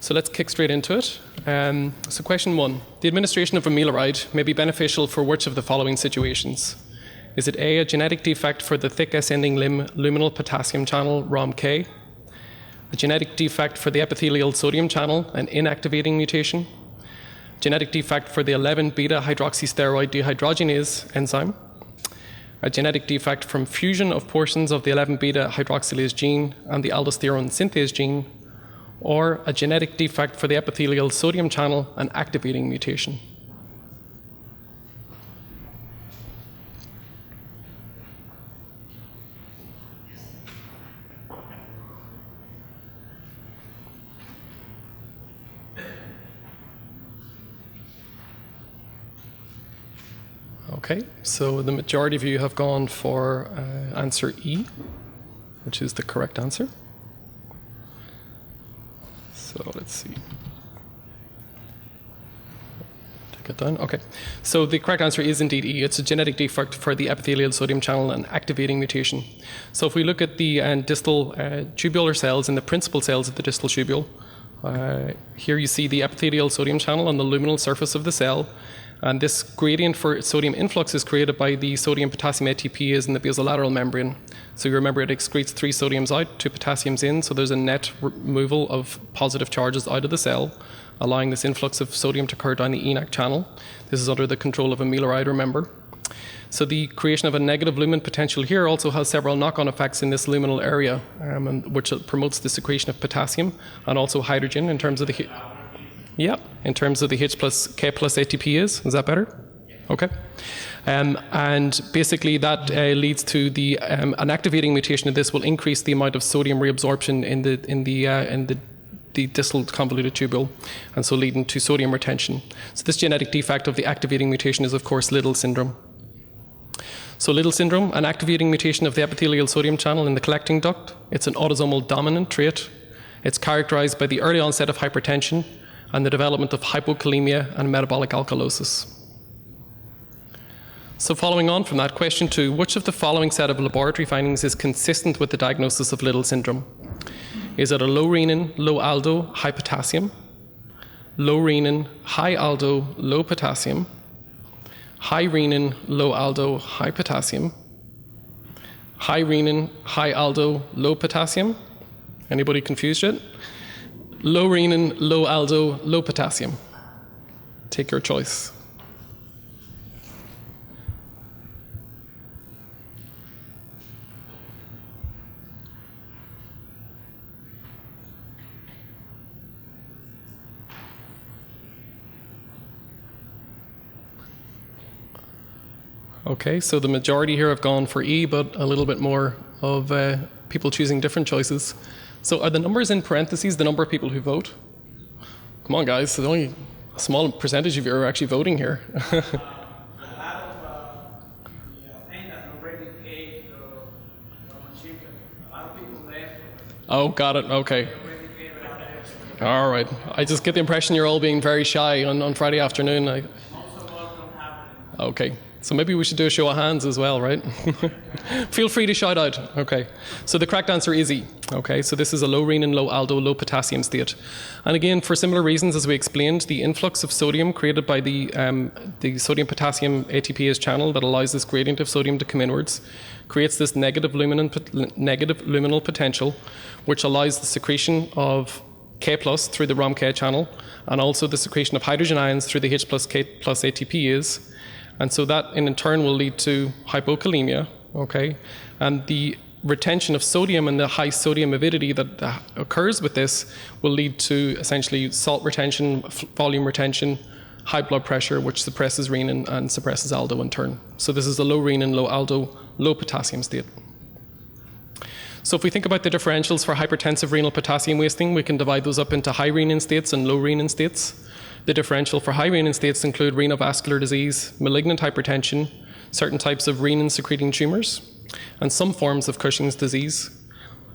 So let's kick straight into it. So question 1. The administration of amiloride may be beneficial for which of the following situations? Is it A, a genetic defect for the thick ascending limb luminal potassium channel, ROMK? A genetic defect for the epithelial sodium channel, an inactivating mutation? Genetic defect for the 11-beta hydroxysteroid dehydrogenase enzyme? A genetic defect from fusion of portions of the 11-beta hydroxylase gene and the aldosterone synthase gene? Or a genetic defect for the epithelial sodium channel, an activating mutation? Okay, so the majority of you have gone for answer E, which is the correct answer. So let's see. Take it down. Okay, so the correct answer is indeed E. It's a genetic defect for the epithelial sodium channel and activating mutation. So if we look at the distal tubular cells and the principal cells of the distal tubule, here you see the epithelial sodium channel on the luminal surface of the cell. And this gradient for sodium influx is created by the sodium-potassium ATPase in the basolateral membrane. So you remember it excretes 3 sodiums out, 2 potassiums in, so there's a net removal of positive charges out of the cell, allowing this influx of sodium to occur down the ENaC channel. This is under the control of amiloride, remember. So the creation of a negative lumen potential here also has several knock-on effects in this luminal area, which promotes the secretion of potassium and also hydrogen in terms of the... Yeah, in terms of the H plus K plus ATPase. Is that better? Okay. And basically that leads to the an activating mutation of this will increase the amount of sodium reabsorption in the distal convoluted tubule, and so leading to sodium retention. So this genetic defect of the activating mutation is of course Liddle syndrome. So Liddle syndrome, an activating mutation of the epithelial sodium channel in the collecting duct. It's an autosomal dominant trait. It's characterized by the early onset of hypertension and the development of hypokalemia and metabolic alkalosis. So following on from that, question 2, which of the following set of laboratory findings is consistent with the diagnosis of Liddle syndrome? Is it a low renin, low aldo, high potassium? Low renin, high aldo, low potassium? High renin, low aldo, high potassium? High renin, high aldo, low potassium? Anybody confused yet? Low renin, low aldo, low potassium. Take your choice. Okay, so the majority here have gone for E, but a little bit more of people choosing different choices. So are the numbers in parentheses the number of people who vote? Come on, guys. There's only a small percentage of you are actually voting here. Oh, got it. Okay. All right. I just get the impression you're all being very shy on Friday afternoon. Okay. So maybe we should do a show of hands as well, right? Feel free to shout out. Okay. So the correct answer is E. Okay. So this is a low renin, low aldo, low potassium state. And again, for similar reasons as we explained, the influx of sodium created by the sodium-potassium ATPase channel that allows this gradient of sodium to come inwards creates this negative luminal potential, which allows the secretion of K plus through the ROMK channel, and also the secretion of hydrogen ions through the H plus K plus ATPase. And so that in turn will lead to hypokalemia, okay? And the retention of sodium and the high sodium avidity that occurs with this will lead to essentially salt retention, volume retention, high blood pressure, which suppresses renin and suppresses aldo in turn. So this is a low renin, low aldo, low potassium state. So if we think about the differentials for hypertensive renal potassium wasting, we can divide those up into high renin states and low renin states. The differential for high renin states include renovascular disease, malignant hypertension, certain types of renin-secreting tumours, and some forms of Cushing's disease.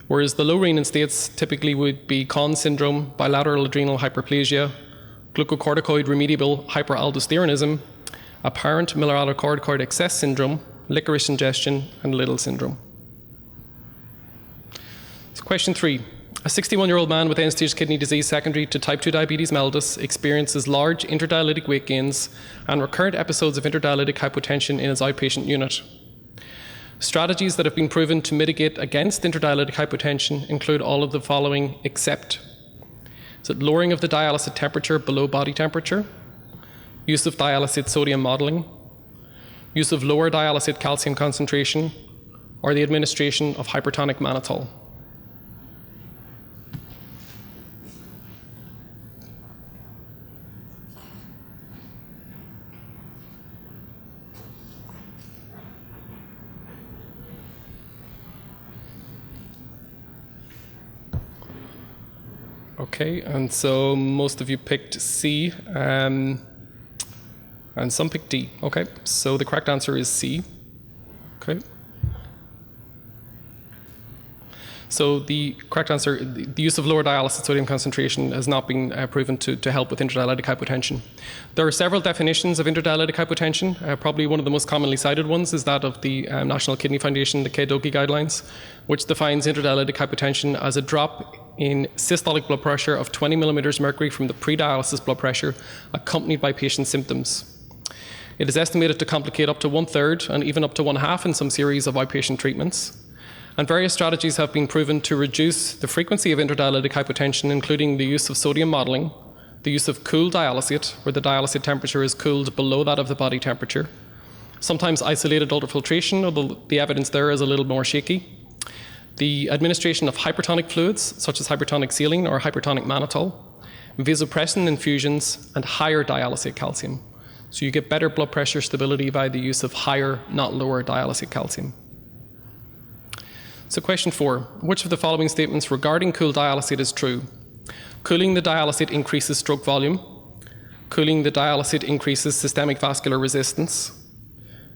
Whereas the low renin states typically would be Conn syndrome, bilateral adrenal hyperplasia, glucocorticoid remediable hyperaldosteronism, apparent mineralocorticoid excess syndrome, licorice ingestion, and Liddle syndrome. So question 3. A 61-year-old man with end-stage kidney disease secondary to type 2 diabetes mellitus experiences large interdialytic weight gains and recurrent episodes of interdialytic hypotension in his outpatient unit. Strategies that have been proven to mitigate against interdialytic hypotension include all of the following except lowering of the dialysate temperature below body temperature, use of dialysate sodium modeling, use of lower dialysate calcium concentration, or the administration of hypertonic mannitol. Okay, and so most of you picked C, and some picked D. Okay, so the correct answer is C. Okay. So the correct answer, the use of lower dialysate sodium concentration has not been proven to help with interdialytic hypotension. There are several definitions of interdialytic hypotension. Probably one of the most commonly cited ones is that of the National Kidney Foundation, the KDOQI guidelines, which defines interdialytic hypotension as a drop in systolic blood pressure of 20 millimeters mercury from the pre-dialysis blood pressure accompanied by patient symptoms. It is estimated to complicate up to 1/3 and even up to 1/2 in some series of outpatient treatments. And various strategies have been proven to reduce the frequency of interdialytic hypotension, including the use of sodium modeling, the use of cooled dialysate, where the dialysate temperature is cooled below that of the body temperature, sometimes isolated ultrafiltration, although the evidence there is a little more shaky, the administration of hypertonic fluids, such as hypertonic saline or hypertonic mannitol, vasopressin infusions, and higher dialysate calcium. So you get better blood pressure stability by the use of higher, not lower dialysate calcium. So question 4, which of the following statements regarding cooled dialysate is true? Cooling the dialysate increases stroke volume. Cooling the dialysate increases systemic vascular resistance.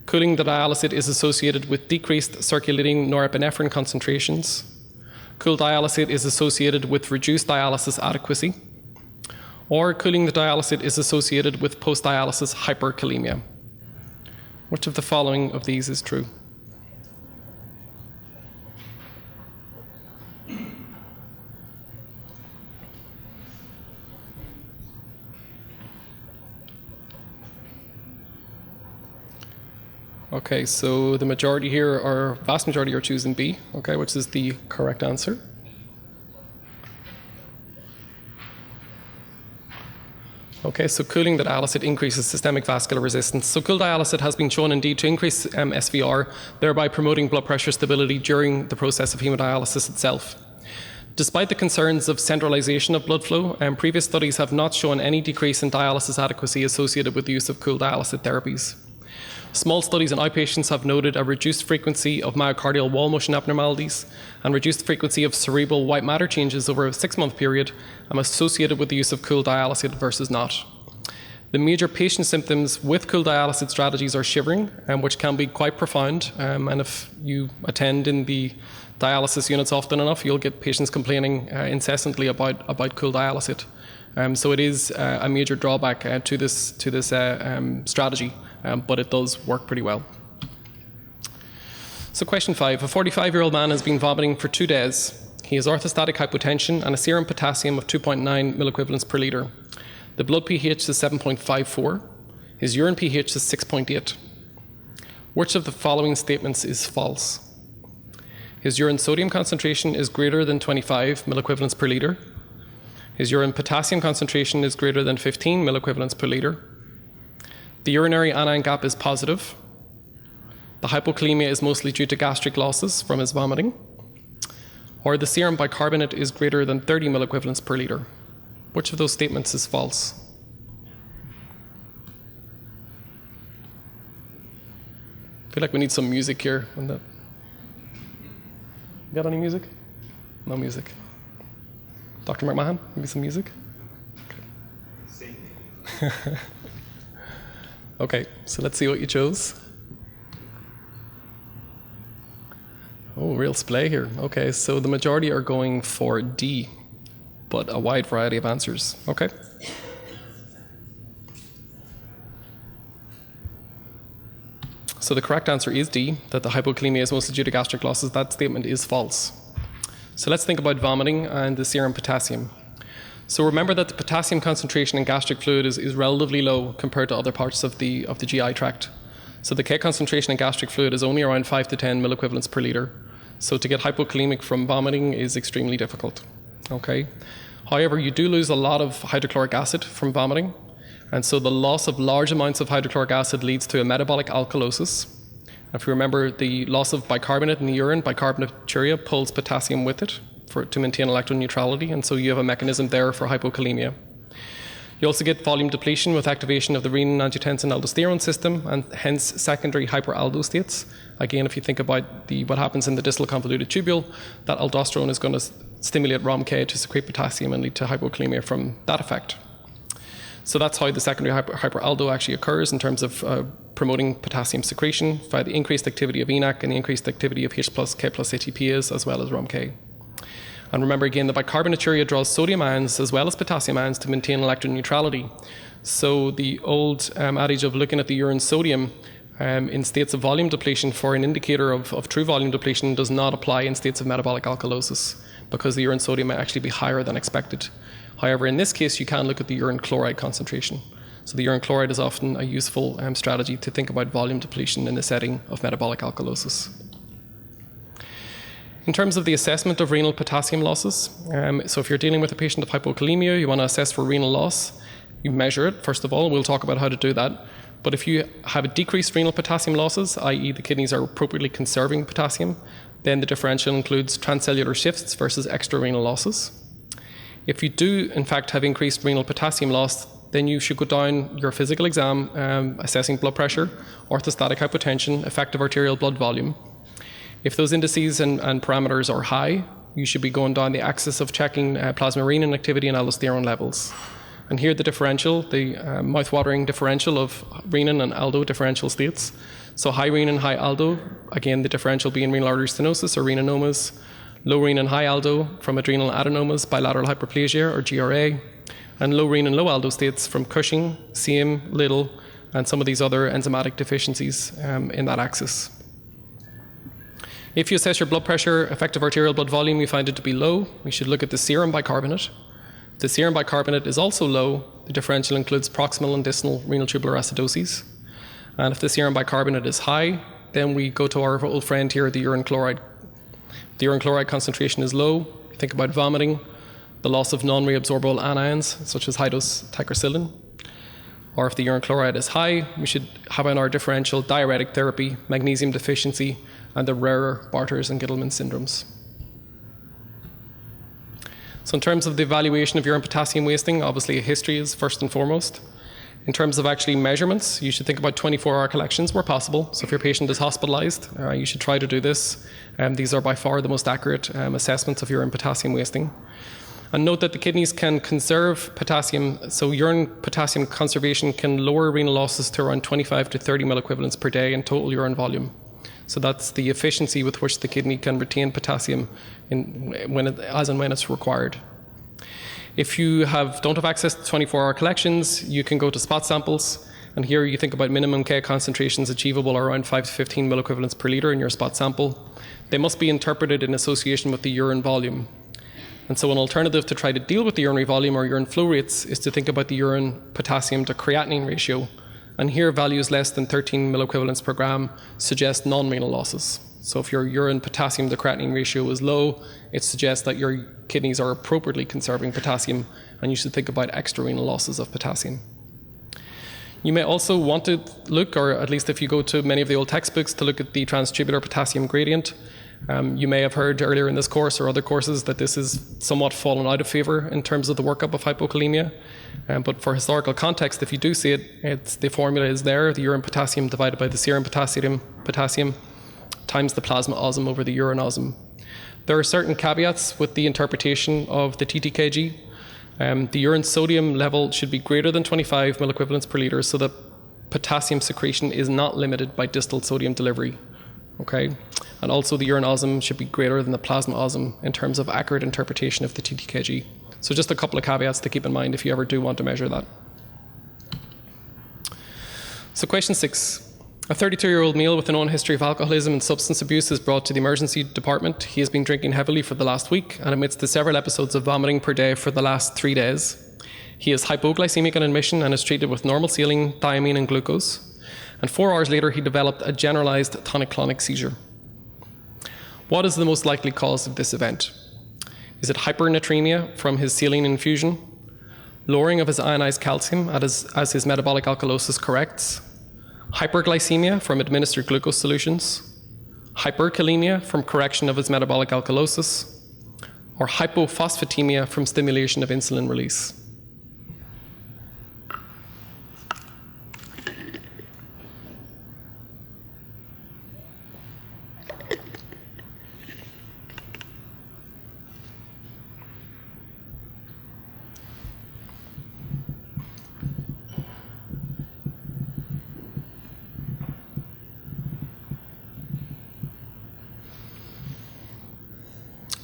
Cooling the dialysate is associated with decreased circulating norepinephrine concentrations. Cooled dialysate is associated with reduced dialysis adequacy. Or cooling the dialysate is associated with post-dialysis hyperkalemia. Which of the following of these is true? Okay, so the majority here, or vast majority, are choosing B, okay, which is the correct answer. Okay, so cooling the dialysate increases systemic vascular resistance. So cooled dialysate has been shown indeed to increase SVR, thereby promoting blood pressure stability during the process of hemodialysis itself. Despite the concerns of centralization of blood flow, previous studies have not shown any decrease in dialysis adequacy associated with the use of cooled dialysate therapies. Small studies in outpatients have noted a reduced frequency of myocardial wall motion abnormalities and reduced frequency of cerebral white matter changes over a 6-month period associated with the use of cooled dialysate versus not. The major patient symptoms with cooled dialysate strategies are shivering, which can be quite profound, and if you attend in the dialysis units often enough, you'll get patients complaining incessantly about cooled dialysate. So it is a major drawback to this strategy. But it does work pretty well. So question 5, a 45-year-old man has been vomiting for 2 days. He has orthostatic hypotension and a serum potassium of 2.9 milliequivalents per litre. The blood pH is 7.54. His urine pH is 6.8. Which of the following statements is false? His urine sodium concentration is greater than 25 milliequivalents per litre. His urine potassium concentration is greater than 15 milliequivalents per litre. The urinary anion gap is positive. The hypokalemia is mostly due to gastric losses from his vomiting. Or the serum bicarbonate is greater than 30 milliequivalents per litre. Which of those statements is false? I feel like we need some music here. You got any music? No music. Dr. McMahon, maybe some music? Okay. Okay, so let's see what you chose. Oh, real splay here. Okay, so the majority are going for D, but a wide variety of answers. Okay. So the correct answer is D, that the hypokalemia is mostly due to gastric losses. That statement is false. So let's think about vomiting and the serum potassium. So remember that the potassium concentration in gastric fluid is relatively low compared to other parts of the GI tract. So the K concentration in gastric fluid is only around 5 to 10 milliequivalents per litre. So to get hypokalemic from vomiting is extremely difficult. Okay. However, you do lose a lot of hydrochloric acid from vomiting, and so the loss of large amounts of hydrochloric acid leads to a metabolic alkalosis. If you remember, the loss of bicarbonate in the urine, bicarbonaturia, pulls potassium with it to maintain electron neutrality, and so you have a mechanism there for hypokalemia. You also get volume depletion with activation of the renin-angiotensin-aldosterone system, and hence secondary hyperaldo states. Again, if you think about what happens in the distal convoluted tubule, that aldosterone is going to stimulate ROMK to secrete potassium and lead to hypokalemia from that effect. So that's how the secondary hyperaldo actually occurs in terms of promoting potassium secretion via the increased activity of ENaC and the increased activity of H plus K plus ATPase as well as ROMK. And remember again, the bicarbonaturia draws sodium ions as well as potassium ions to maintain electron neutrality. So the old adage of looking at the urine sodium in states of volume depletion for an indicator of true volume depletion does not apply in states of metabolic alkalosis, because the urine sodium may actually be higher than expected. However, in this case, you can look at the urine chloride concentration. So the urine chloride is often a useful strategy to think about volume depletion in the setting of metabolic alkalosis. In terms of the assessment of renal potassium losses, so if you're dealing with a patient of hypokalemia, you want to assess for renal loss. You measure it, first of all. We'll talk about how to do that. But if you have a decreased renal potassium losses, i.e. the kidneys are appropriately conserving potassium, then the differential includes transcellular shifts versus extrarenal losses. If you do, in fact, have increased renal potassium loss, then you should go down your physical exam, assessing blood pressure, orthostatic hypotension, effective arterial blood volume. If those indices and parameters are high, you should be going down the axis of checking plasma renin activity and aldosterone levels. And here the differential, the mouth-watering differential of renin and aldo differential states. So high renin, high aldo, again the differential being renal artery stenosis or reninomas, low renin, high aldo from adrenal adenomas, bilateral hyperplasia or GRA, and low renin, low aldo states from Cushing, Same, Liddle, and some of these other enzymatic deficiencies in that axis. If you assess your blood pressure, effective arterial blood volume, you find it to be low, you should look at the serum bicarbonate. If the serum bicarbonate is also low, the differential includes proximal and distal renal tubular acidoses. And if the serum bicarbonate is high, then we go to our old friend here, the urine chloride. If the urine chloride concentration is low, you think about vomiting, the loss of non-reabsorbable anions, such as high-dose ticarcillin. Or if the urine chloride is high, we should have in our differential diuretic therapy, magnesium deficiency, and the rarer Barter's and Gittleman syndromes. So in terms of the evaluation of urine potassium wasting, obviously a history is first and foremost. In terms of actually measurements, you should think about 24-hour collections where possible. So if your patient is hospitalized, you should try to do this. These are by far the most accurate assessments of urine potassium wasting. And note that the kidneys can conserve potassium, so urine potassium conservation can lower renal losses to around 25 to 30 milliequivalents per day in total urine volume. So that's the efficiency with which the kidney can retain potassium as and when it's required. If you don't have access to 24-hour collections, you can go to spot samples, and here you think about minimum K concentrations achievable around 5 to 15 milliequivalents per litre in your spot sample. They must be interpreted in association with the urine volume. And so an alternative to try to deal with the urinary volume or urine flow rates is to think about the urine potassium to creatinine ratio. And here values less than 13 milliequivalents per gram suggest non-renal losses. So if your urine potassium to creatinine ratio is low, it suggests that your kidneys are appropriately conserving potassium, and you should think about extrarenal losses of potassium. You may also want to look, or at least if you go to many of the old textbooks, to look at the transtubular potassium gradient. You may have heard earlier in this course or other courses that this is somewhat fallen out of favour in terms of the workup of hypokalemia. But for historical context, if you do see it, the formula is there, the urine potassium divided by the serum potassium times the plasma osm over the urine osm. There are certain caveats with the interpretation of the TTKG. The urine sodium level should be greater than 25 milliequivalents per litre, so that potassium secretion is not limited by distal sodium delivery. Okay, and also the urine osm should be greater than the plasma osm in terms of accurate interpretation of the TTKG. So just a couple of caveats to keep in mind if you ever do want to measure that. So question 6. A 32-year-old male with a known history of alcoholism and substance abuse is brought to the emergency department. He has been drinking heavily for the last week and admits to several episodes of vomiting per day for the last 3 days. He is hypoglycemic on admission and is treated with normal saline, thiamine, and glucose. And 4 hours later, he developed a generalized tonic-clonic seizure. What is the most likely cause of this event? Is it hypernatremia from his saline infusion, lowering of his ionized calcium as his metabolic alkalosis corrects, hyperglycemia from administered glucose solutions, hyperkalemia from correction of his metabolic alkalosis, or hypophosphatemia from stimulation of insulin release?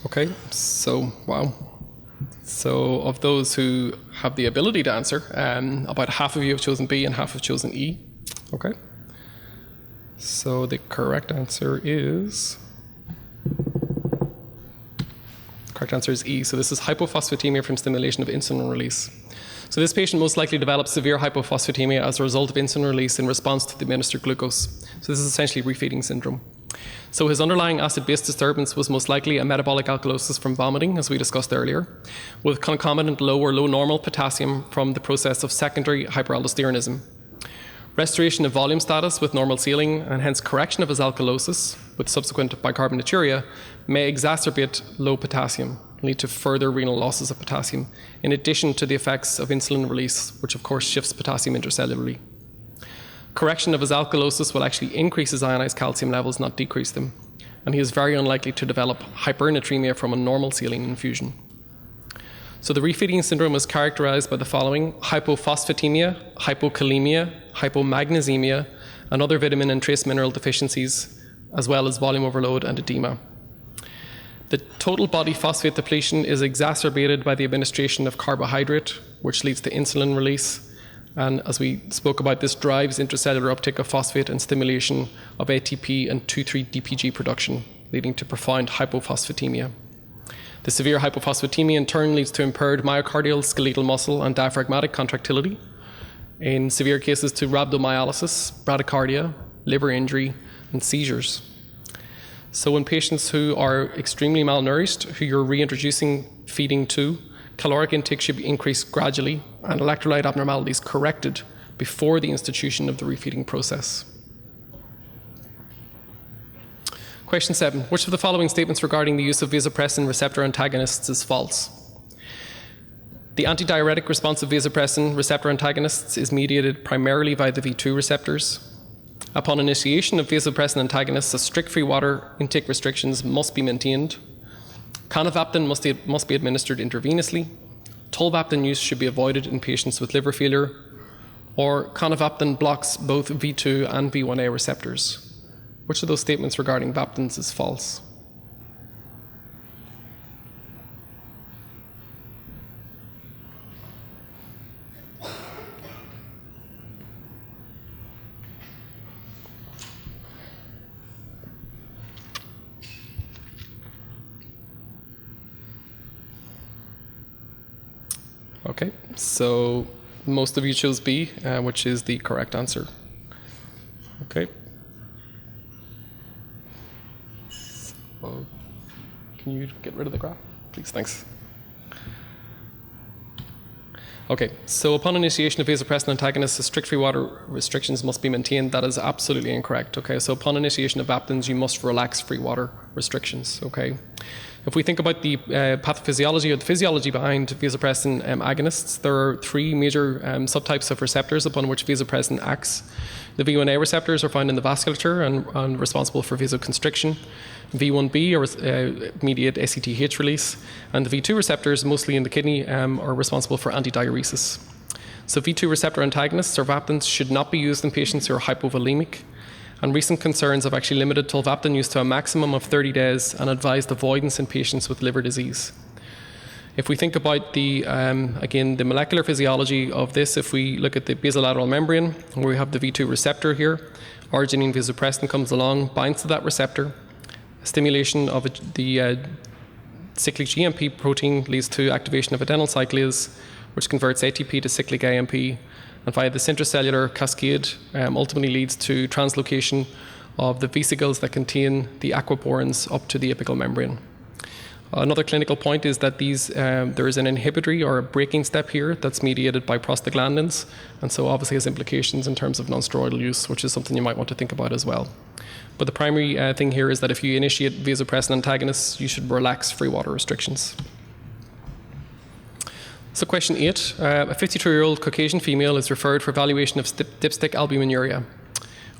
Okay, so, wow. So of those who have the ability to answer, about half of you have chosen B and half have chosen E. Okay. So the correct answer is E. So this is hypophosphatemia from stimulation of insulin release. So this patient most likely develops severe hypophosphatemia as a result of insulin release in response to the administered glucose. So this is essentially refeeding syndrome. So his underlying acid-base disturbance was most likely a metabolic alkalosis from vomiting, as we discussed earlier, with concomitant low or low normal potassium from the process of secondary hyperaldosteronism. Restoration of volume status with normal saline and hence correction of his alkalosis with subsequent bicarbonaturia may exacerbate low potassium, lead to further renal losses of potassium, in addition to the effects of insulin release, which of course shifts potassium intracellularly. Correction of his alkalosis will actually increase his ionized calcium levels, not decrease them, and he is very unlikely to develop hypernatremia from a normal saline infusion. So the refeeding syndrome is characterized by the following: hypophosphatemia, hypokalemia, hypomagnesemia, and other vitamin and trace mineral deficiencies, as well as volume overload and edema. The total body phosphate depletion is exacerbated by the administration of carbohydrate, which leads to insulin release. And as we spoke about, this drives intracellular uptake of phosphate and stimulation of ATP and 2,3-DPG production, leading to profound hypophosphatemia. The severe hypophosphatemia in turn leads to impaired myocardial, skeletal muscle, and diaphragmatic contractility. In severe cases to rhabdomyolysis, bradycardia, liver injury, and seizures. So in patients who are extremely malnourished, who you're reintroducing feeding to, caloric intake should be increased gradually and electrolyte abnormalities corrected before the institution of the refeeding process. Question 7. Which of the following statements regarding the use of vasopressin receptor antagonists is false? The antidiuretic response of vasopressin receptor antagonists is mediated primarily by the V2 receptors. Upon initiation of vasopressin antagonists, strict free water intake restrictions must be maintained. Conivaptan must be administered intravenously. Tolvaptan use should be avoided in patients with liver failure, or conivaptan blocks both V2 and V1A receptors. Which of those statements regarding vaptans is false? Okay, so most of you chose B, which is the correct answer. Okay. So, can you get rid of the graph, please? Thanks. Okay, so upon initiation of vasopressin antagonists, strict free water restrictions must be maintained. That is absolutely incorrect. Okay, so upon initiation of vaptans, you must relax free water restrictions. Okay. If we think about the pathophysiology or the physiology behind vasopressin agonists, there are 3 major subtypes of receptors upon which vasopressin acts. The V1A receptors are found in the vasculature and responsible for vasoconstriction. V1B mediate ACTH release, and the V2 receptors, mostly in the kidney, are responsible for antidiuresis. So V2 receptor antagonists or vaptans should not be used in patients who are hypovolemic. And recent concerns have actually limited tolvaptan use to a maximum of 30 days and advised avoidance in patients with liver disease. If we think about the molecular physiology of this, if we look at the basolateral membrane, where we have the V2 receptor here, arginine vasopressin comes along, binds to that receptor. Stimulation of the cyclic GMP protein leads to activation of adenyl cyclase, which converts ATP to cyclic AMP, and via this intracellular cascade ultimately leads to translocation of the vesicles that contain the aquaporins up to the apical membrane. Another clinical point is that there is an inhibitory or a braking step here that's mediated by prostaglandins, and so obviously has implications in terms of non-steroidal use, which is something you might want to think about as well. But the primary thing here is that if you initiate vasopressin antagonists, you should relax free water restrictions. So question 8, a 52-year-old Caucasian female is referred for evaluation of dipstick albuminuria.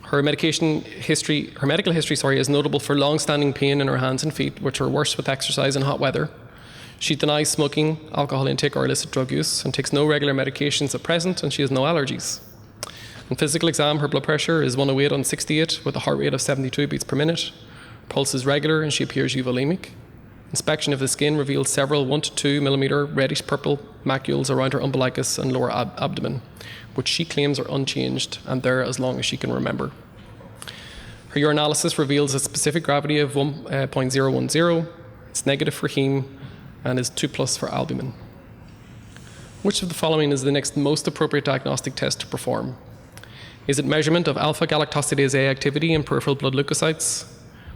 Her medical history is notable for long-standing pain in her hands and feet, which are worse with exercise and hot weather. She denies smoking, alcohol intake, or illicit drug use, and takes no regular medications at present, and she has no allergies. On physical exam, her blood pressure is 108 on 68 with a heart rate of 72 beats per minute. Pulse is regular, and she appears euvolemic. Inspection of the skin reveals several 1 to 2 millimeter reddish-purple macules around her umbilicus and lower abdomen, which she claims are unchanged and there as long as she can remember. Her urinalysis reveals a specific gravity of 1.010. It's negative for heme and is 2+ for albumin. Which of the following is the next most appropriate diagnostic test to perform? Is it measurement of alpha-galactosidase A activity in peripheral blood leukocytes,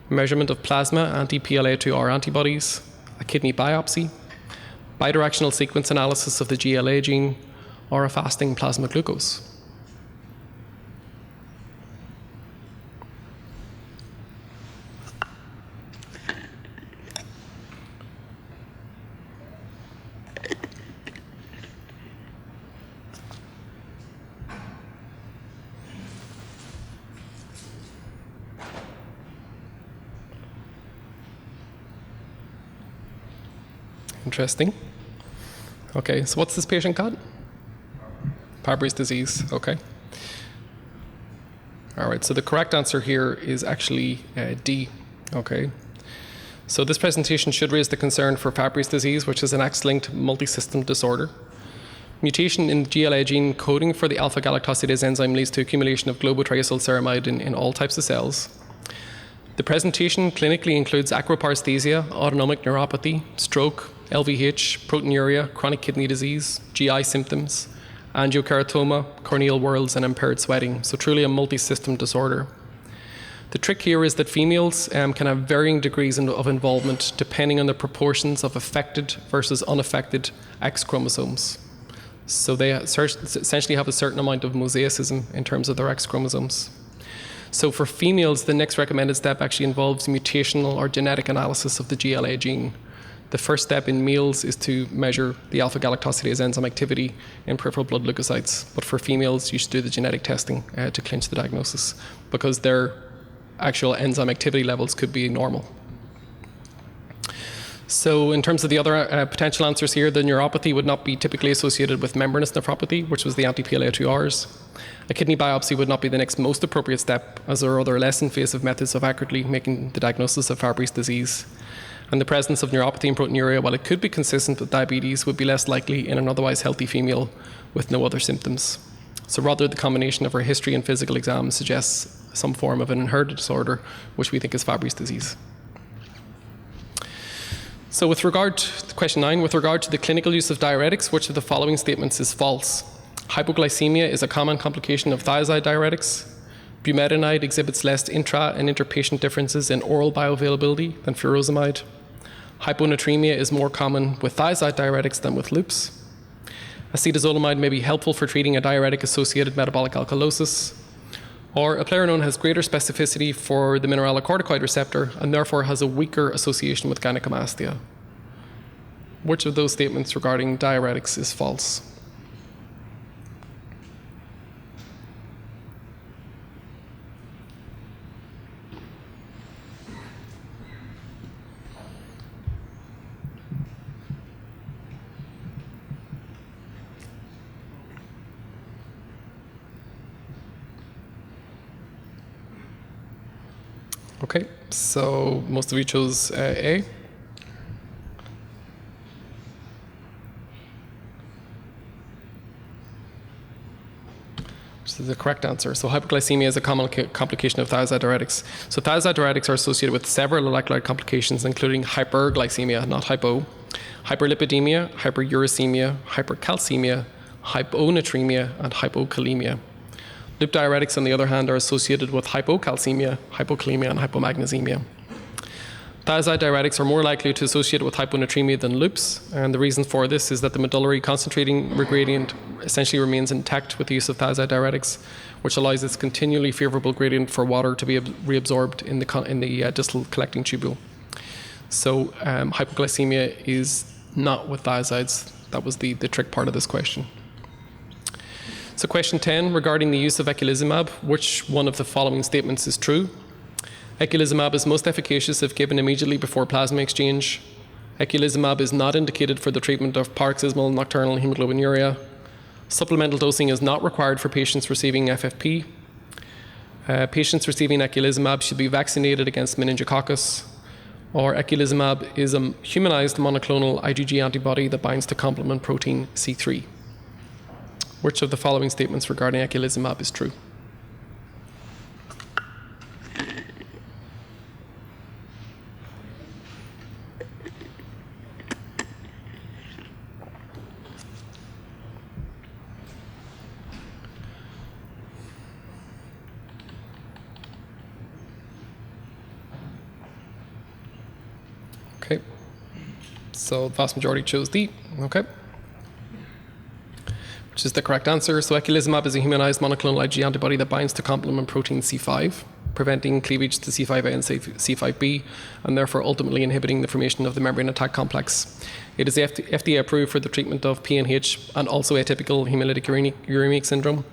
measurement of plasma anti-PLA2R antibodies, a kidney biopsy, bidirectional sequence analysis of the GLA gene, or a fasting plasma glucose? Interesting. Okay, so what's this patient got? Fabry's disease, okay. All right, so the correct answer here is actually D, okay. So this presentation should raise the concern for Fabry's disease, which is an X-linked multi-system disorder. Mutation in the GLA gene coding for the alpha-galactosidase enzyme leads to accumulation of globotriacylceramide in all types of cells. The presentation clinically includes acroparesthesia, autonomic neuropathy, stroke, LVH, proteinuria, chronic kidney disease, GI symptoms, angiokeratoma, corneal whorls, and impaired sweating. So truly a multi-system disorder. The trick here is that females can have varying degrees of involvement depending on the proportions of affected versus unaffected X chromosomes. So they essentially have a certain amount of mosaicism in terms of their X chromosomes. So for females, the next recommended step actually involves mutational or genetic analysis of the GLA gene. The first step in males is to measure the alpha-galactosidase enzyme activity in peripheral blood leukocytes. But for females, you should do the genetic testing to clinch the diagnosis because their actual enzyme activity levels could be normal. So in terms of the other potential answers here, the neuropathy would not be typically associated with membranous nephropathy, which was the anti-PLA2Rs. A kidney biopsy would not be the next most appropriate step, as there are other less invasive methods of accurately making the diagnosis of Fabry's disease. And the presence of neuropathy and proteinuria, while it could be consistent with diabetes, would be less likely in an otherwise healthy female with no other symptoms. So rather, the combination of her history and physical exam suggests some form of an inherited disorder, which we think is Fabry's disease. So with regard to question 9, with regard to the clinical use of diuretics, which of the following statements is false? Hypoglycemia is a common complication of thiazide diuretics. Bumetanide exhibits less intra- and interpatient differences in oral bioavailability than furosemide. Hyponatremia is more common with thiazide diuretics than with loops. Acetazolamide may be helpful for treating a diuretic-associated metabolic alkalosis. Or eplerenone has greater specificity for the mineralocorticoid receptor and therefore has a weaker association with gynecomastia. Which of those statements regarding diuretics is false? Okay, so most of you chose A. which is the correct answer. So hypoglycemia is a common complication of thiazide diuretics. So thiazide diuretics are associated with several electrolyte complications, including hyperglycemia, not hypo, hyperlipidemia, hyperuricemia, hypercalcemia, hyponatremia, and hypokalemia. Loop diuretics, on the other hand, are associated with hypocalcemia, hypokalemia, and hypomagnesemia. Thiazide diuretics are more likely to associate with hyponatremia than loops, and the reason for this is that the medullary concentrating gradient essentially remains intact with the use of thiazide diuretics, which allows this continually favorable gradient for water to be reabsorbed in the distal collecting tubule. So hypoglycemia is not with thiazides. That was the trick part of this question. So question 10, regarding the use of eculizumab, which one of the following statements is true? Eculizumab is most efficacious if given immediately before plasma exchange. Eculizumab is not indicated for the treatment of paroxysmal nocturnal hemoglobinuria. Supplemental dosing is not required for patients receiving FFP. Patients receiving eculizumab should be vaccinated against meningococcus. Or eculizumab is a humanized monoclonal IgG antibody that binds to complement protein C3. Which of the following statements regarding eculizumab is true? Okay, so the vast majority chose D, okay, which is the correct answer. So eculizumab is a humanized monoclonal IgG antibody that binds to complement protein C5, preventing cleavage to C5a and C5b, and therefore ultimately inhibiting the formation of the membrane attack complex. It is FDA approved for the treatment of PNH and also atypical hemolytic uremic syndrome.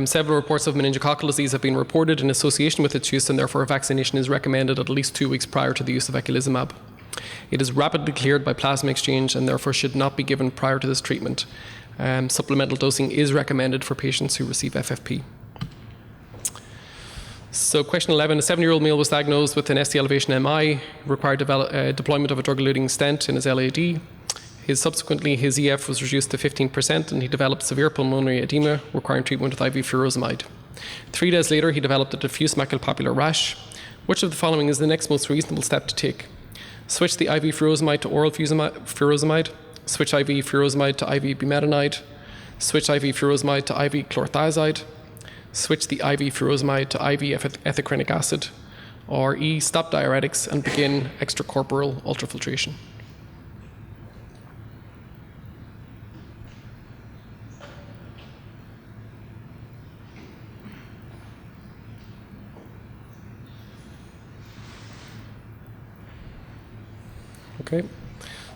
Several reports of meningococcal disease have been reported in association with its use, and therefore vaccination is recommended at least 2 weeks prior to the use of eculizumab. It is rapidly cleared by plasma exchange and therefore should not be given prior to this treatment. Supplemental dosing is recommended for patients who receive FFP. So question 11, a 7-year-old male was diagnosed with an ST elevation MI, required deployment of a drug-eluting stent in his LAD. Subsequently, his EF was reduced to 15% and he developed severe pulmonary edema requiring treatment with IV furosemide. 3 days later, he developed a diffuse maculopapular rash. Which of the following is the next most reasonable step to take? Switch the IV furosemide to oral furosemide, switch IV furosemide to IV bumetanide, switch IV furosemide to IV chlorothiazide, switch the IV furosemide to IV ethacrynic acid, or E, stop diuretics and begin extracorporeal ultrafiltration. Okay,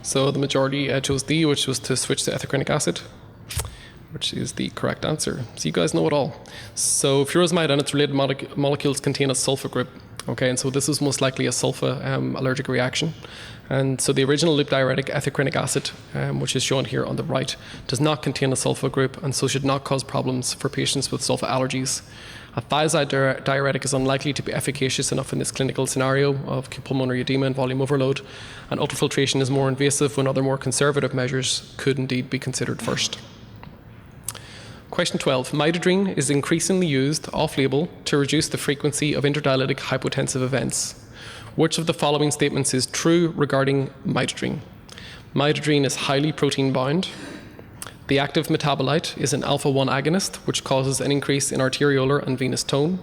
so the majority chose D, which was to switch to ethacrynic acid, which is the correct answer. So you guys know it all. So furosemide and its related molecules contain a sulfa group. Okay, and so this is most likely a sulfa allergic reaction. And so the original loop diuretic ethacrynic acid, which is shown here on the right, does not contain a sulfa group and so should not cause problems for patients with sulfa allergies. A thiazide diuretic is unlikely to be efficacious enough in this clinical scenario of pulmonary edema and volume overload, and ultrafiltration is more invasive when other more conservative measures could indeed be considered first. Question 12. Midodrine is increasingly used off-label to reduce the frequency of interdialytic hypotensive events. Which of the following statements is true regarding midodrine? Midodrine is highly protein-bound. The active metabolite is an alpha-1 agonist, which causes an increase in arteriolar and venous tone.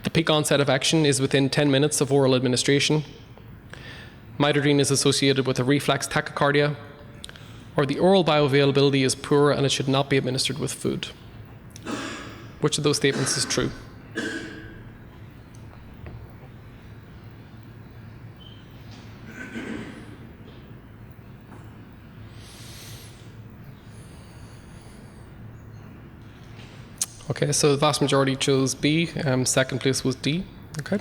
The peak onset of action is within 10 minutes of oral administration. Midodrine is associated with a reflex tachycardia, or the oral bioavailability is poor and it should not be administered with food. Which of those statements is true? Okay, so the vast majority chose B, second place was D. Okay.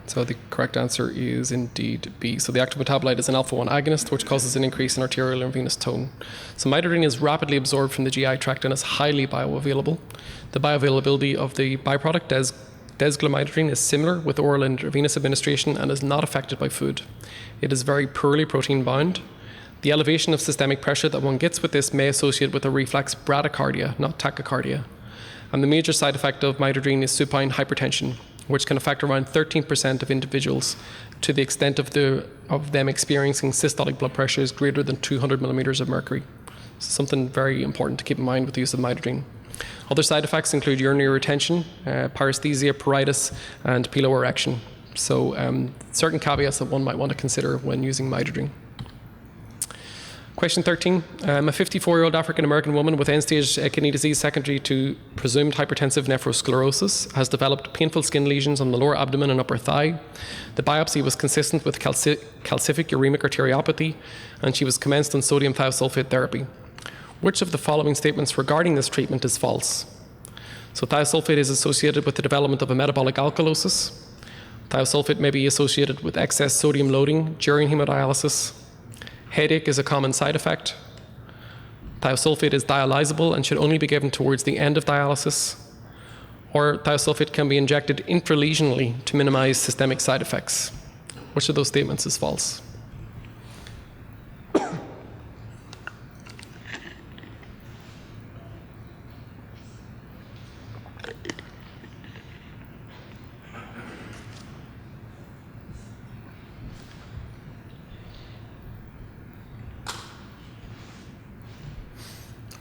So the correct answer is indeed B. So the active metabolite is an alpha-1 agonist, which causes an increase in arterial and venous tone. So midodrine is rapidly absorbed from the GI tract and is highly bioavailable. The bioavailability of the byproduct desglomidodrine is similar with oral and intravenous administration and is not affected by food. It is very poorly protein bound. The elevation of systemic pressure that one gets with this may associate with a reflex bradycardia, not tachycardia. And the major side effect of midodrine is supine hypertension, which can affect around 13% of individuals, to the extent of them experiencing systolic blood pressures greater than 200 millimeters of mercury. Something very important to keep in mind with the use of midodrine. Other side effects include urinary retention, paresthesia, pruritus, and piloerection. So certain caveats that one might want to consider when using midodrine. Question 13. A 54-year-old African-American woman with end-stage kidney disease secondary to presumed hypertensive nephrosclerosis has developed painful skin lesions on the lower abdomen and upper thigh. The biopsy was consistent with calcific uremic arteriopathy, and she was commenced on sodium thiosulfate therapy. Which of the following statements regarding this treatment is false? So thiosulfate is associated with the development of a metabolic alkalosis. Thiosulfate may be associated with excess sodium loading during hemodialysis. Headache is a common side effect. Thiosulfate is dialysable and should only be given towards the end of dialysis. Or thiosulfate can be injected intralesionally to minimize systemic side effects. Which of those statements is false?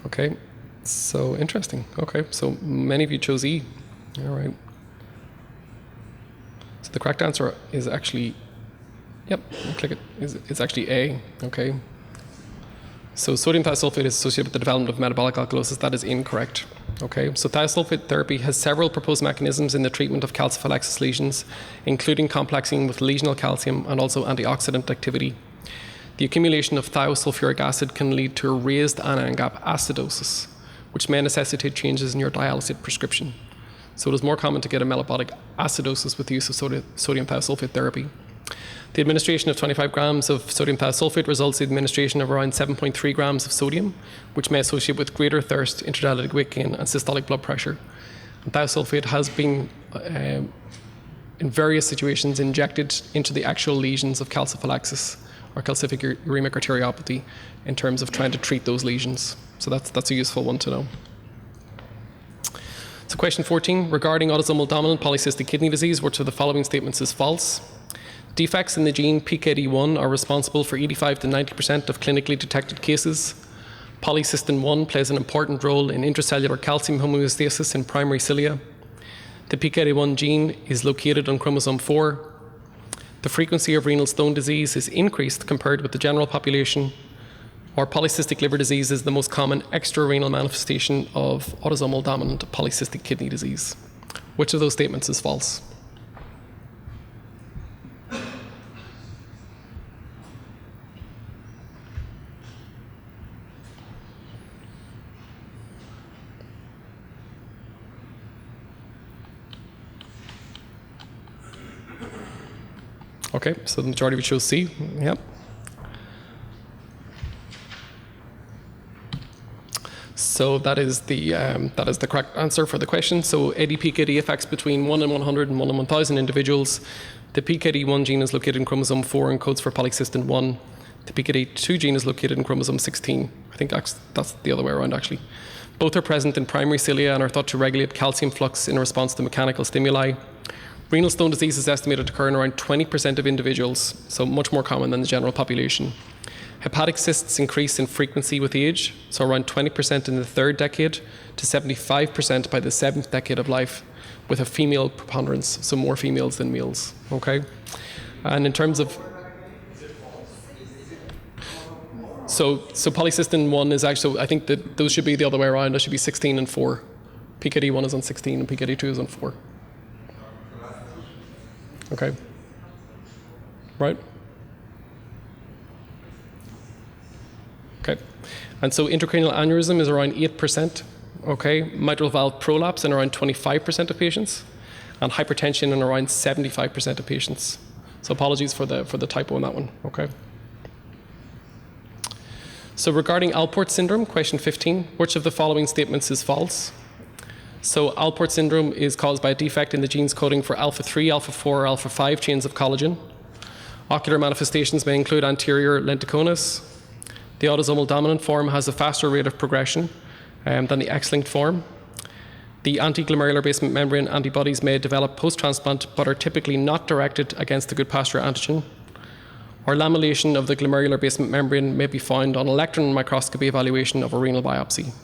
Okay, so interesting. Okay, so many of you chose E. All right. So the correct answer is actually, yep, click it. It's actually A. Okay. So sodium thiosulfate is associated with the development of metabolic alkalosis. That is incorrect. Okay, so thiosulfate therapy has several proposed mechanisms in the treatment of calciphylaxis lesions, including complexing with lesional calcium and also antioxidant activity. The accumulation of thiosulfuric acid can lead to a raised anion gap acidosis, which may necessitate changes in your dialysis prescription. So it is more common to get a metabolic acidosis with the use of sodium thiosulfate therapy. The administration of 25 grams of sodium thiosulfate results in the administration of around 7.3 grams of sodium, which may associate with greater thirst, intradialytic weight gain, and systolic blood pressure. And thiosulfate has been, in various situations, injected into the actual lesions of calciphylaxis or calcific uremic arteriopathy in terms of trying to treat those lesions. So that's a useful one to know. So question 14, regarding autosomal dominant polycystic kidney disease, which of the following statements is false? Defects in the gene PKD1 are responsible for 85 to 90% of clinically detected cases. Polycystin 1 plays an important role in intracellular calcium homeostasis in primary cilia. The PKD1 gene is located on chromosome 4. The frequency of renal stone disease is increased compared with the general population, or polycystic liver disease is the most common extrarenal manifestation of autosomal dominant polycystic kidney disease. Which of those statements is false? Okay, so the majority of you chose C. Yep. So that is the correct answer for the question. So ADPKD affects between 1 in 100 and 1 in 1,000 individuals. The PKD1 gene is located in chromosome 4 and codes for polycystin 1. The PKD2 gene is located in chromosome 16. I think that's the other way around, actually. Both are present in primary cilia and are thought to regulate calcium flux in response to mechanical stimuli. Renal stone disease is estimated to occur in around 20% of individuals, so much more common than the general population. Hepatic cysts increase in frequency with age, so around 20% in the third decade to 75% by the seventh decade of life, with a female preponderance, so more females than males. Okay, and in terms of so polycystin 1 is actually, I think that those should be the other way around. That should be 16 and 4. PKD1 is on 16 and PKD2 is on 4. Okay, right? Okay, and so intracranial aneurysm is around 8%, okay? Mitral valve prolapse in around 25% of patients, and hypertension in around 75% of patients. So apologies for the typo on that one, okay? So regarding Alport syndrome, question 15, which of the following statements is false? So Alport syndrome is caused by a defect in the genes coding for alpha-3, alpha-4, or alpha-5 chains of collagen. Ocular manifestations may include anterior lenticonus, The autosomal dominant form has a faster rate of progression than the X-linked form. The anti-glomerular basement membrane antibodies may develop post-transplant but are typically not directed against the good pasture antigen. Or lamellation of the glomerular basement membrane may be found on electron microscopy evaluation of a renal biopsy.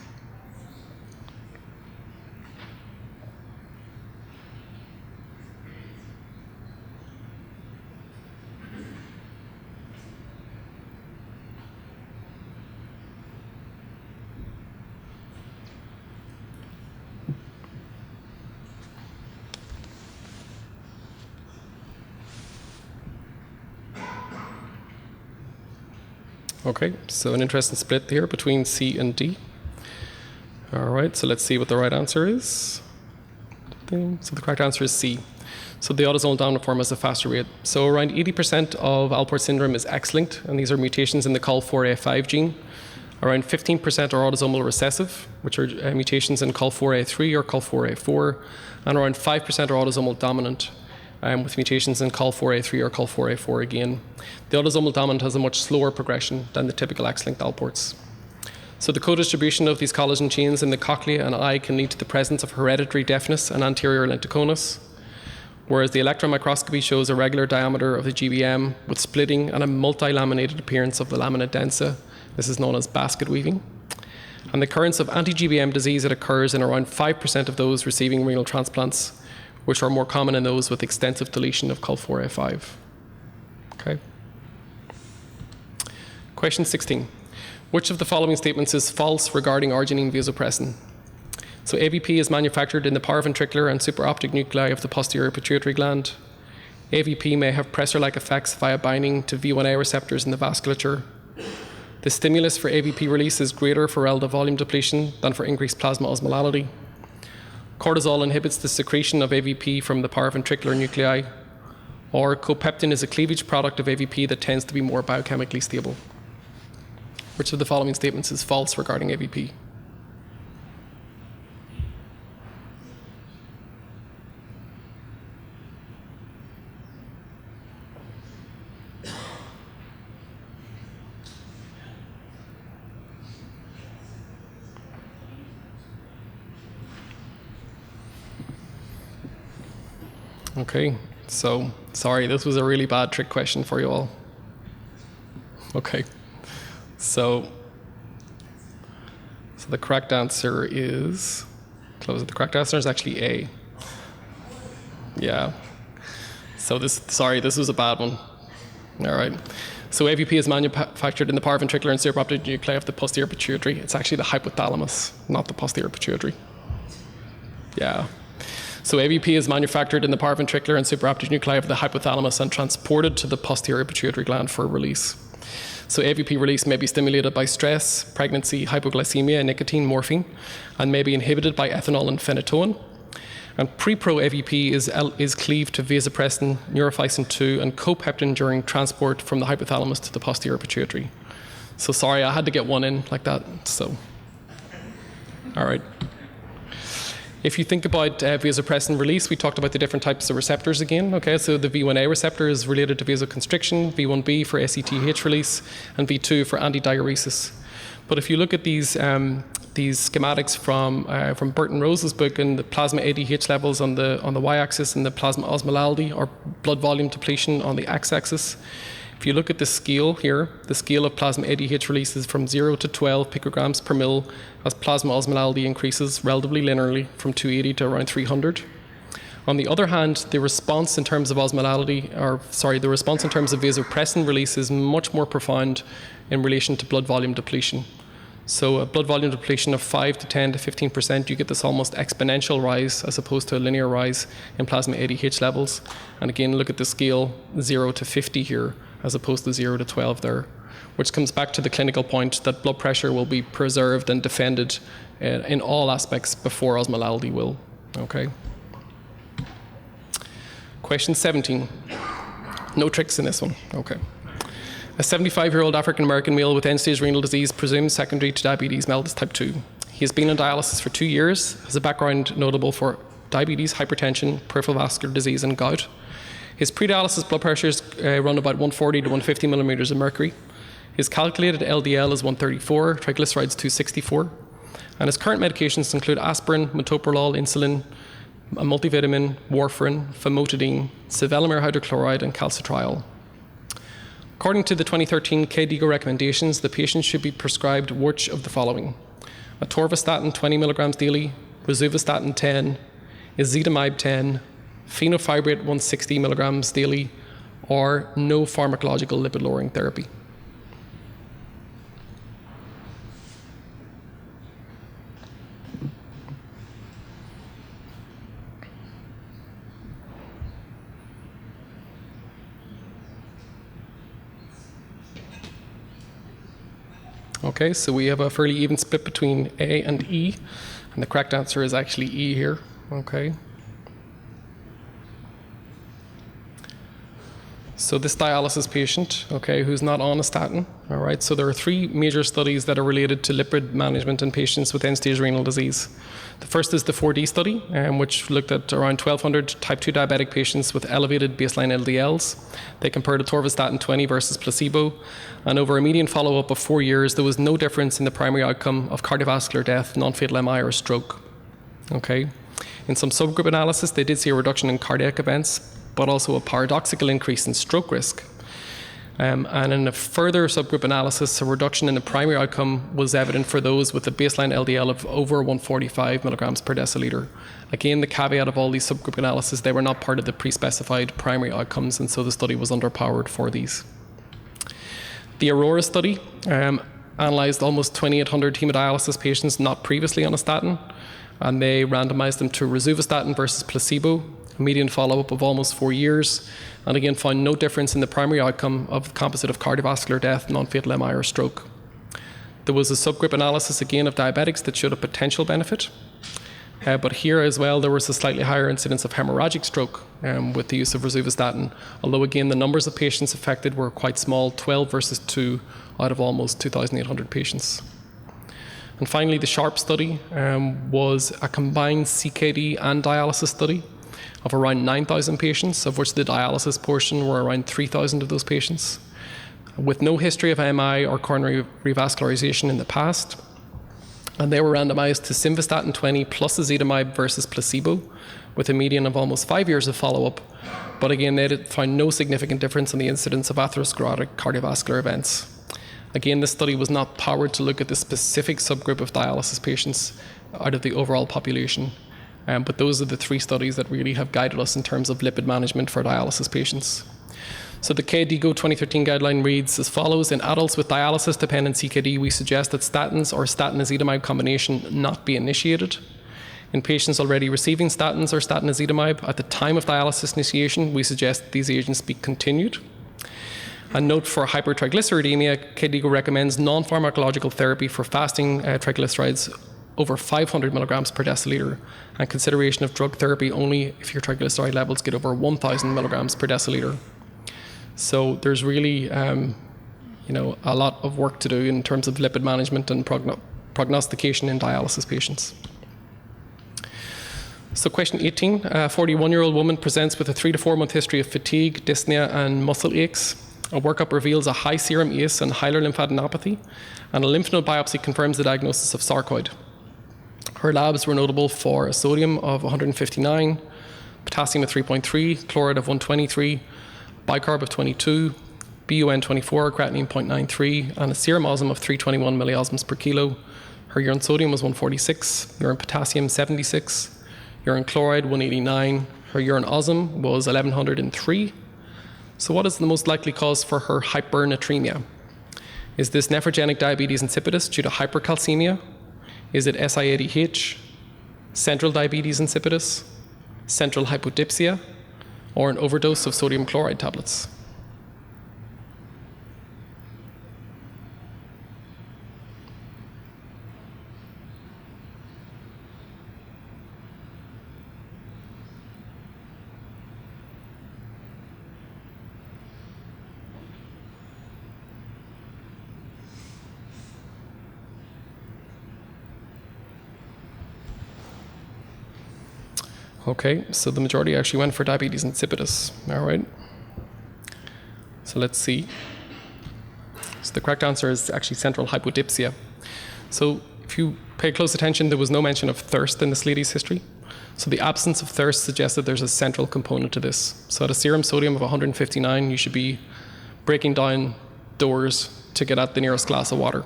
Okay, so an interesting split here between C and D. All right, so let's see what the right answer is. So the correct answer is C. So the autosomal dominant form has a faster rate. So around 80% of Alport syndrome is X-linked, and these are mutations in the COL4A5 gene. Around 15% are autosomal recessive, which are mutations in COL4A3 or COL4A4, and around 5% are autosomal dominant, with mutations in COL4A3 or COL4A4 again. The autosomal dominant has a much slower progression than the typical X-linked Alports. So the co-distribution of these collagen chains in the cochlea and eye can lead to the presence of hereditary deafness and anterior lenticonus, whereas the electron microscopy shows a regular diameter of the GBM with splitting and a multi-laminated appearance of the lamina densa. This is known as basket weaving. And the occurrence of anti-GBM disease that occurs in around 5% of those receiving renal transplants, which are more common in those with extensive deletion of COL4A5. Okay. Question 16. Which of the following statements is false regarding arginine vasopressin? So AVP is manufactured in the paraventricular and supraoptic nuclei of the posterior pituitary gland. AVP may have pressor-like effects via binding to V1A receptors in the vasculature. The stimulus for AVP release is greater for relative volume depletion than for increased plasma osmolality. Cortisol inhibits the secretion of AVP from the paraventricular nuclei, or copeptin is a cleavage product of AVP that tends to be more biochemically stable. Which of the following statements is false regarding AVP? Okay, so sorry, this was a really bad trick question for you all. Okay, so the correct answer is, the correct answer is actually A. Yeah, so this was a bad one. All right, so AVP is manufactured in the paraventricular and supraoptic nuclei of the posterior pituitary. It's actually the hypothalamus, not the posterior pituitary. Yeah. So AVP is manufactured in the paraventricular and supraoptic nuclei of the hypothalamus and transported to the posterior pituitary gland for release. So AVP release may be stimulated by stress, pregnancy, hypoglycemia, nicotine, morphine, and may be inhibited by ethanol and phenytoin. And pre-pro AVP is cleaved to vasopressin, neurophysin 2, and copeptin during transport from the hypothalamus to the posterior pituitary. So sorry, I had to get one in like that. So, all right. If you think about vasopressin release, we talked about the different types of receptors again. Okay, so the V1A receptor is related to vasoconstriction, V1B for ACTH release, and V2 for antidiuresis. But if you look at these schematics from Burton Rose's book, and the plasma ADH levels on the y-axis and the plasma osmolality or blood volume depletion on the x-axis, if you look at the scale here, the scale of plasma ADH releases from 0 to 12 picograms per mil as plasma osmolality increases relatively linearly from 280 to around 300. On the other hand, the response in terms of the response in terms of vasopressin release is much more profound in relation to blood volume depletion. So a blood volume depletion of 5 to 10 to 15%, you get this almost exponential rise as opposed to a linear rise in plasma ADH levels. And again, look at the scale 0 to 50 here, as opposed to 0 to 12 there, which comes back to the clinical point that blood pressure will be preserved and defended in all aspects before osmolality will. Okay. Question 17. No tricks in this one. Okay. A 75-year-old African-American male with end-stage renal disease presumed secondary to diabetes mellitus type 2. He has been on dialysis for 2 years, has a background notable for diabetes, hypertension, peripheral vascular disease, and gout. His pre-dialysis blood pressures run about 140 to 150 millimeters of mercury. His calculated LDL is 134, triglycerides 264, and his current medications include aspirin, metoprolol, insulin, a multivitamin, warfarin, famotidine, sevelamer hydrochloride, and calcitriol. According to the 2013 KDIGO recommendations, the patient should be prescribed which of the following: atorvastatin 20 milligrams daily, rosuvastatin 10, ezetimibe 10, fenofibrate 160 milligrams daily, or no pharmacological lipid-lowering therapy. Okay, so we have a fairly even split between A and E, and the correct answer is actually E here. Okay. So this dialysis patient, okay, who's not on a statin, all right, so there are 3 major studies that are related to lipid management in patients with end-stage renal disease. The first is the 4D study, which looked at around 1,200 type 2 diabetic patients with elevated baseline LDLs. They compared atorvastatin 20 versus placebo, and over a median follow-up of 4 years, there was no difference in the primary outcome of cardiovascular death, non-fatal MI, or stroke. Okay. In some subgroup analysis, they did see a reduction in cardiac events, but also a paradoxical increase in stroke risk. And in a further subgroup analysis, a reduction in the primary outcome was evident for those with a baseline LDL of over 145 milligrams per deciliter. Again, the caveat of all these subgroup analyses, they were not part of the pre-specified primary outcomes, and so the study was underpowered for these. The Aurora study analysed almost 2,800 hemodialysis patients not previously on a statin, and they randomized them to rosuvastatin versus placebo, a median follow-up of almost 4 years, and again found no difference in the primary outcome of the composite of cardiovascular death, non-fatal MI, or stroke. There was a subgroup analysis again of diabetics that showed a potential benefit, but here as well there was a slightly higher incidence of hemorrhagic stroke with the use of rosuvastatin, although again the numbers of patients affected were quite small, 12 versus 2 out of almost 2,800 patients. And finally, the SHARP study was a combined CKD and dialysis study of around 9,000 patients, of which the dialysis portion were around 3,000 of those patients, with no history of MI or coronary revascularization in the past. And they were randomized to simvastatin 20 plus ezetimibe versus placebo, with a median of almost 5 years of follow-up. But again, they found no significant difference in the incidence of atherosclerotic cardiovascular events. Again, this study was not powered to look at the specific subgroup of dialysis patients out of the overall population. But those are the 3 studies that really have guided us in terms of lipid management for dialysis patients. So the KDIGO 2013 guideline reads as follows: in adults with dialysis-dependent CKD, we suggest that statins or statin-ezetimibe combination not be initiated. In patients already receiving statins or statin-ezetimibe, at the time of dialysis initiation, we suggest these agents be continued. And note, for hypertriglyceridemia, KDIGO recommends non-pharmacological therapy for fasting triglycerides over 500 milligrams per deciliter, and consideration of drug therapy only if your triglyceride levels get over 1,000 milligrams per deciliter. So there's really, a lot of work to do in terms of lipid management and prognostication in dialysis patients. So question 18, a 41-year-old woman presents with a 3 to 4 month history of fatigue, dyspnea, and muscle aches. A workup reveals a high serum ACE and hilar lymphadenopathy, and a lymph node biopsy confirms the diagnosis of sarcoid. Her labs were notable for a sodium of 159, potassium of 3.3, chloride of 123, bicarb of 22, BUN 24, creatinine 0.93, and a serum osm of 321 milliosmoles per kilo. Her urine sodium was 146, urine potassium 76, urine chloride 189, her urine osm was 1103. So what is the most likely cause for her hypernatremia? Is this nephrogenic diabetes insipidus due to hypercalcemia? Is it SIADH, central diabetes insipidus, central hypodipsia, or an overdose of sodium chloride tablets? Okay, so the majority actually went for diabetes insipidus, all right? So let's see. So the correct answer is actually central hypodipsia. So if you pay close attention, there was no mention of thirst in this lady's history. So the absence of thirst suggests that there's a central component to this. So at a serum sodium of 159, you should be breaking down doors to get at the nearest glass of water.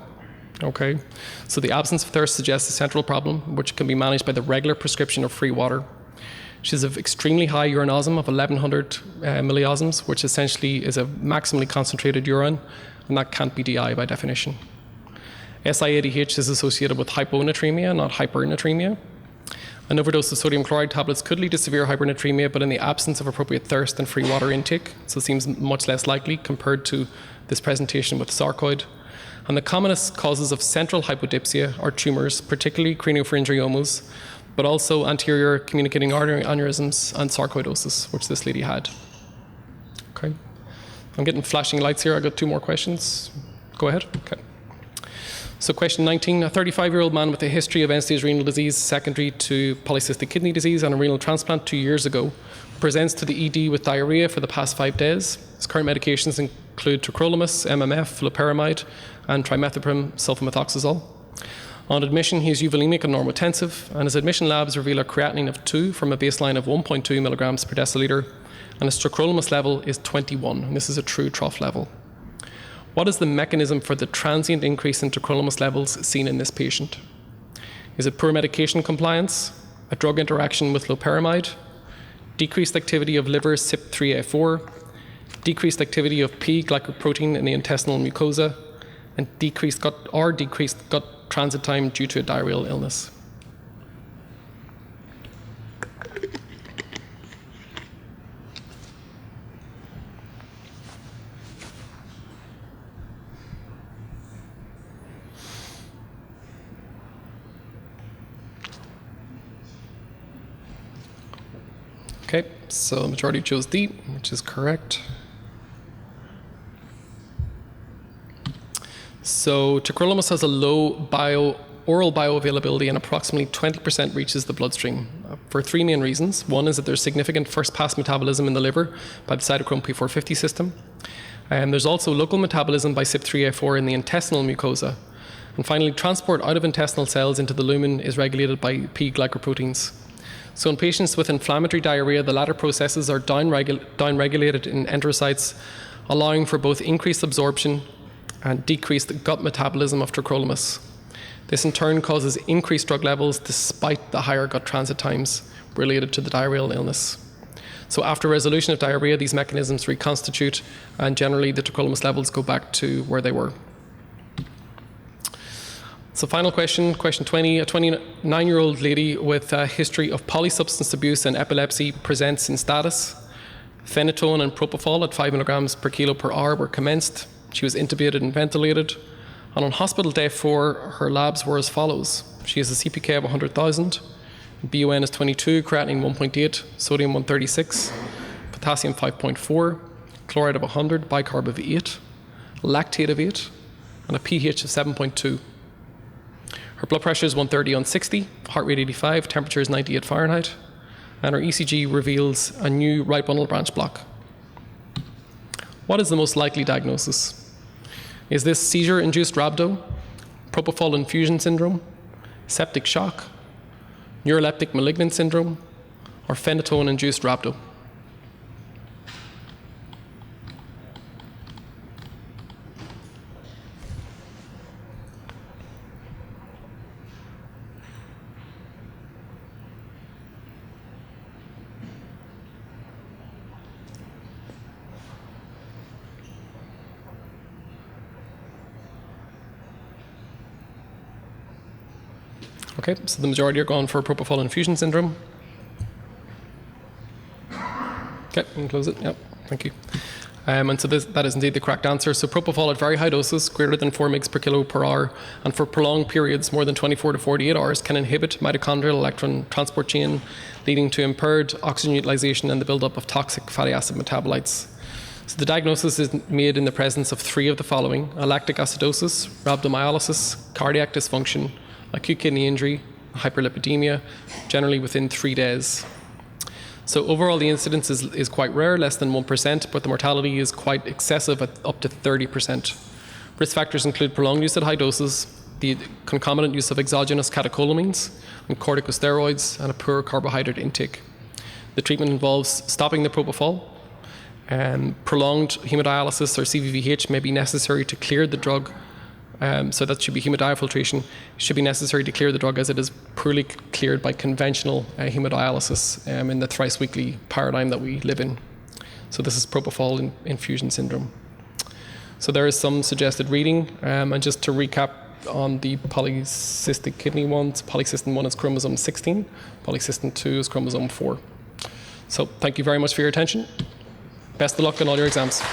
Okay, so the absence of thirst suggests a central problem, which can be managed by the regular prescription of free water. She has an extremely high urinosm of 1100 milliosms, which essentially is a maximally concentrated urine, and that can't be DI by definition. SIADH is associated with hyponatremia, not hypernatremia. An overdose of sodium chloride tablets could lead to severe hypernatremia, but in the absence of appropriate thirst and free water intake, so it seems much less likely compared to this presentation with sarcoid. And the commonest causes of central hypodipsia are tumours, particularly craniopharyngiomas, but also anterior communicating artery aneurysms and sarcoidosis, which this lady had. Okay, I'm getting flashing lights here. I've got 2 more questions. Go ahead. Okay. So question 19, a 35-year-old man with a history of end-stage renal disease secondary to polycystic kidney disease and a renal transplant 2 years ago presents to the ED with diarrhea for the past 5 days. His current medications include tacrolimus, MMF, loperamide, and trimethoprim sulfamethoxazole. On admission, he is euvolemic and normotensive, and his admission labs reveal a creatinine of 2 from a baseline of 1.2 milligrams per deciliter, and his tacrolimus level is 21, and this is a true trough level. What is the mechanism for the transient increase in tacrolimus levels seen in this patient? Is it poor medication compliance, a drug interaction with loperamide, decreased activity of liver CYP3A4, decreased activity of P-glycoprotein in the intestinal mucosa, and decreased gut transit time due to a diarrheal illness? Okay, so the majority chose D, which is correct. So tacrolimus has a low oral bioavailability, and approximately 20% reaches the bloodstream for 3 main reasons. One is that there's significant first-pass metabolism in the liver by the cytochrome P450 system. There's also local metabolism by CYP3A4 in the intestinal mucosa. And finally, transport out of intestinal cells into the lumen is regulated by P-glycoproteins. So in patients with inflammatory diarrhea, the latter processes are downregulated in enterocytes, allowing for both increased absorption and decreased gut metabolism of tacrolimus. This in turn causes increased drug levels despite the higher gut transit times related to the diarrheal illness. So after resolution of diarrhea, these mechanisms reconstitute, and generally the tacrolimus levels go back to where they were. So final question, question 20. A 29-year-old lady with a history of polysubstance abuse and epilepsy presents in status. Phenytoin and propofol at 5 milligrams per kilo per hour were commenced. She was intubated and ventilated. And on hospital day 4, her labs were as follows. She has a CPK of 100,000, BUN is 22, creatinine 1.8, sodium 136, potassium 5.4, chloride of 100, bicarb of 8, lactate of 8, and a pH of 7.2. Her blood pressure is 130 on 60, heart rate 85, temperature is 98 Fahrenheit, and her ECG reveals a new right bundle branch block. What is the most likely diagnosis? Is this seizure-induced rhabdo, propofol infusion syndrome, septic shock, neuroleptic malignant syndrome, or phenytoin-induced rhabdo? Okay, so the majority are gone for propofol infusion syndrome. Okay, you can close it. Yep, thank you. And so that is indeed the correct answer. So propofol at very high doses, greater than 4 mg per kilo per hour, and for prolonged periods, more than 24 to 48 hours, can inhibit mitochondrial electron transport chain, leading to impaired oxygen utilization and the buildup of toxic fatty acid metabolites. So the diagnosis is made in the presence of 3 of the following: lactic acidosis, rhabdomyolysis, cardiac dysfunction, acute kidney injury, hyperlipidemia, generally within 3 days. So overall, the incidence is quite rare, less than 1%, but the mortality is quite excessive at up to 30%. Risk factors include prolonged use at high doses, the concomitant use of exogenous catecholamines and corticosteroids, and a poor carbohydrate intake. The treatment involves stopping the propofol, and prolonged hemodialysis or CVVH may be necessary to clear the drug. So that should be hemodiafiltration, should be necessary to clear the drug as it is poorly cleared by conventional hemodialysis in the thrice weekly paradigm that we live in. So this is propofol infusion syndrome. So there is some suggested reading, and just to recap on the polycystic kidney ones, polycystin 1 is chromosome 16, polycystin 2 is chromosome 4. So thank you very much for your attention. Best of luck in all your exams.